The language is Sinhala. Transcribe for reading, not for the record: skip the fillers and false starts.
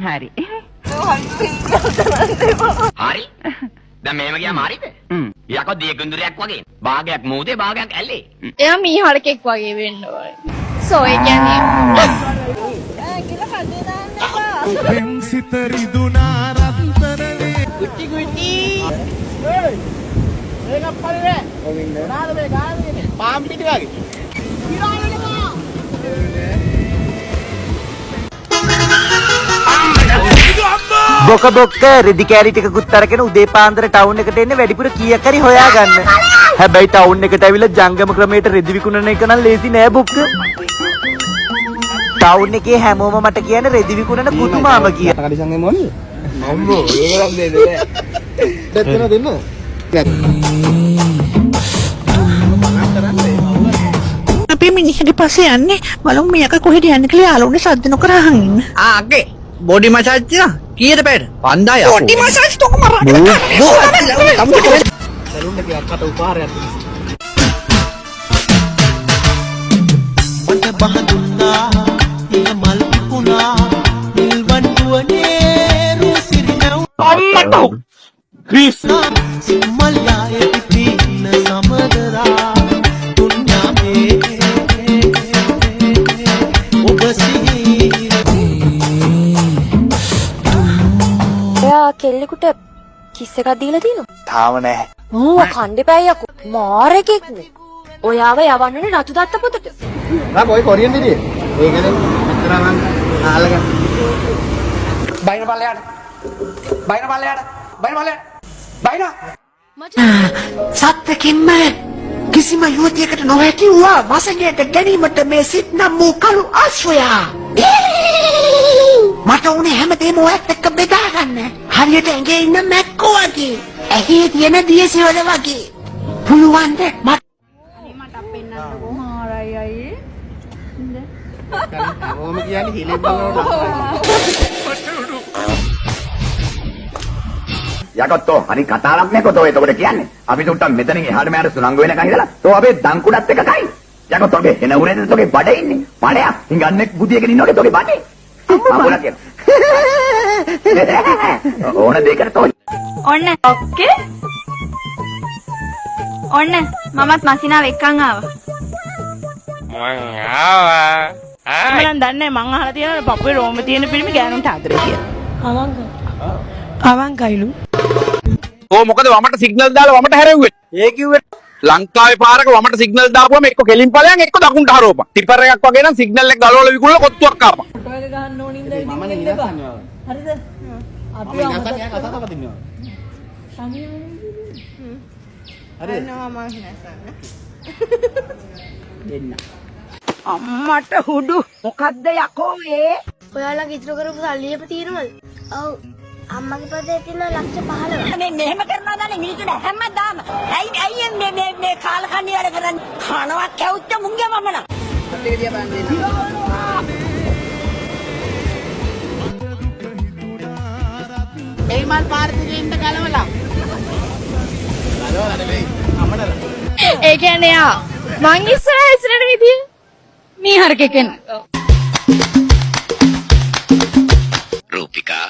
හරි. හරි. දැන් මේව ගියාම හරිද? යකෝ දියකුඳුරයක් වගේ. භාගයක් මූදේ භාගයක් ඇල්ලේ. එයා මීහරකෙක් වගේ වෙන්න ඕනේ. සෝ ඒ කියන්නේ කුටි කුටි. මේක පරිරේ. මොනවාද මේ ගාන්නේ? පාම් පිටි වගේ. බොක බොක්ක රෙදි කෑලි ටිකකුත් අරගෙන උදේ පාන්දර ටවුන් එකට එන්න වැඩිපුර කීයක් හරි හොයාගන්න. හැබැයි ටවුන් එකට ඇවිල්ලා ජංගම ක්‍රමයට රෙදි විකුණන එක නම් ලේසි නෑ බොක්ක. ටවුන් එකේ හැමෝම මට කියන්නේ රෙදි විකුණන කුතුමාම කියලා. කඩිසංගේ මොන්නේ? මම්බෝ ඒකක් දෙන්නේ. දෙන්න. අපි මිනිහගේ පස්සේ යන්නේ බලමු මේක කොහෙද යන්නේ කියලා යාළුවනේ සද්ද නොකර අහන් ඉන්න. අගේ බොඩි මසාජ් තියන කීයට පැයට 5000 බොඩි මසාජ් තෝක මරන්න. සලුන් එකේ අක්කට උපාරයක් මට බහදුන්නා එය මල් පුනා නිල්වන් දුවනේ රුසිරිනව අම්මට ක්‍රිස් සිම්මල්ලායේ පිටින සමදරා දුන්නාමේ ඔබ එයා කෙල්ලෙකුට කිස් එකක් දීලා තියෙනවා. තාම නෑ. ඕ කණ්ඩේපැයි යකෝ. මාරෙකෙක් නේ. ඔයාව යවන්නනේ නතු දත්ත පොතට. නෑ කොයි කොරියන් දෙවිය ඒකනේ මෙතන නම් ආලගන්න බයින පල්ලයට බයින සත්‍යකින්ම කිසිම යුවතියකට නොහැකි වූ වසඟයට ගැනීමට මේ සිත් නම් වූ කළු ආශ්‍රයා. මට උනේ හැමදේම ඔයත් එක්ක බෙදා ගන්න. හරියට ඇඟේ ඉන්න මැක්කෝ වගේ. ඇහි තියෙන දියසෙවල වගේ. පුළුවන්ද මට ඕම කියන්නේ හිලෙන් බලනකොට යකෝ හරි කතාවක් නේ කොතෝ එතකොට කියන්නේ. අපි සුට්ටක් මෙතනින් එහාට මෙහාට සුළංග වෙනකන් ඉඳලා තෝ අපේ දංකුඩත් එක කයි. යකෝ තෝගේ එන උරේද තෝගේ බඩේ ඉන්නේ. බඩයක්. හිඟන්නේ බුදියකින් ඉන්නෝගේ තෝගේ බඩේ. අම්මලා කියන. ඕන දෙයකට තෝ. ඔන්න ඔක්කේ. ඔන්න මමත් මසිනාව එක්කන් ආවා. මම දන්නේ මං අහලා තියෙනවා පපුවේ රෝම තියෙන පිළිමි ගෑනුන්ට ආදරේ කියලා. අවංකයිලු. ඕ මොකද වමට සිග්නල් දාලා වමට හැරෙව්වේ? ඒ කිව්වේ ලංකාවේ පාරක වමට සිග්නල් දාපුවම එක්ක කෙලින් ඵලයන් එක්ක දකුණට හරවපන්. ටිපර් එකක් වගේ නම් සිග්නල් එක ගලවලා විකුණලා කොත්තුවක් කාපන්. මම නිදාසන්නවා හරිද අපි නිදාසන් යා කතා කරලා තින්නවා හරිද දෙන්න අම්මට හුඩු මොකද්ද යකෝ ඒ? ඔයාලා ඉතුරු කරපු සල්ලියම තියෙනවද? ඔව්. අම්මගේ පොතේ තියෙන ලක්ෂ 15. මේ මෙහෙම කරනවා දන්නේ මිනිස්සුන්ට හැමදාම. ඇයි මේ කාලකන්ණි වැඩ කරන්නේ? කනවා කැවුච්ච මුංගේ මම නම්. ටික දිහා බලන්න දෙන්න මේ මල් පාර්තිගේ ඉන්න ගලවලා නෙවෙයි අමනර ඒ කියන්නේ යා මං ඉස්සරහට විදිය මීහරකෙක් වෙන්න. රූපිකා